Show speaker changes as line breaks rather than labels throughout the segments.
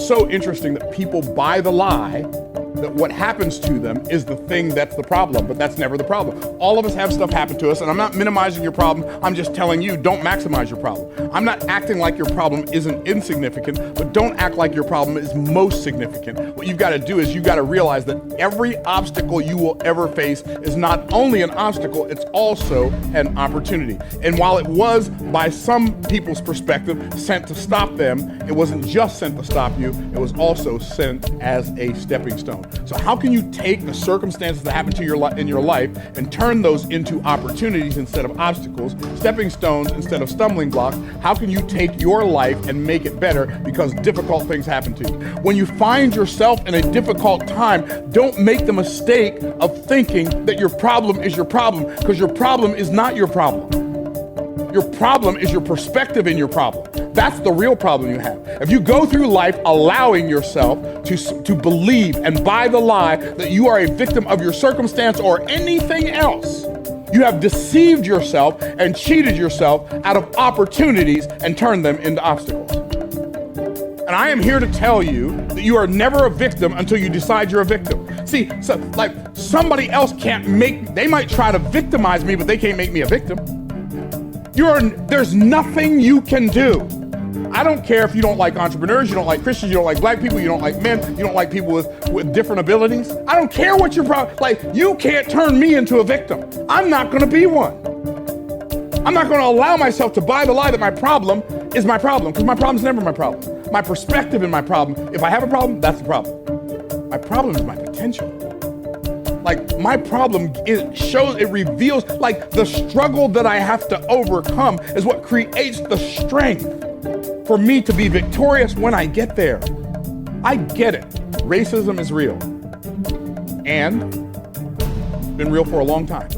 so interesting that people buy the lie that what happens to them is the thing that's the problem, but that's never the problem. All of us have stuff happen to us, and I'm not minimizing your problem. I'm just telling you, don't maximize your problem. I'm not acting like your problem isn't insignificant, but don't act like your problem is most significant. What you've got to do is you've got to realize that every obstacle you will ever face is not only an obstacle, it's also an opportunity. And while it was, by some people's perspective, sent to stop them, it wasn't just sent to stop you, it was also sent as a stepping stone. So how can you take the circumstances that happen to in your life and turn those into opportunities instead of obstacles, stepping stones instead of stumbling blocks? How can you take your life and make it better because difficult things happen to you? When you find yourself in a difficult time, don't make the mistake of thinking that your problem is your problem, because your problem is not your problem. Your problem is your perspective in your problem. That's the real problem you have. If you go through life allowing yourself to believe and buy the lie that you are a victim of your circumstance or anything else, you have deceived yourself and cheated yourself out of opportunities and turned them into obstacles. And I am here to tell you that you are never a victim until you decide you're a victim. See, so like somebody else they might try to victimize me, but they can't make me a victim. There's nothing you can do. I don't care if you don't like entrepreneurs, you don't like Christians, you don't like black people, you don't like men, you don't like people with different abilities. I don't care what your problem, you can't turn me into a victim. I'm not gonna be one. I'm not gonna allow myself to buy the lie that my problem is my problem, because my problem's never my problem. My perspective in my problem, if I have a problem, that's the problem. My problem is my potential. My problem reveals, the struggle that I have to overcome is what creates the strength for me to be victorious when I get there. I get it. Racism is real. And been real for a long time.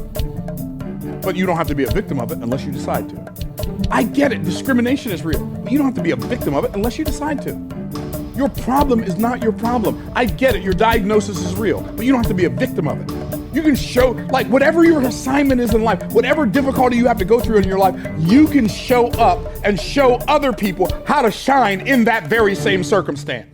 But you don't have to be a victim of it unless you decide to. I get it. Discrimination is real. But you don't have to be a victim of it unless you decide to. Your problem is not your problem. I get it. Your diagnosis is real. But you don't have to be a victim of it. You can show, whatever your assignment is in life, whatever difficulty you have to go through in your life, you can show up and show other people how to shine in that very same circumstance.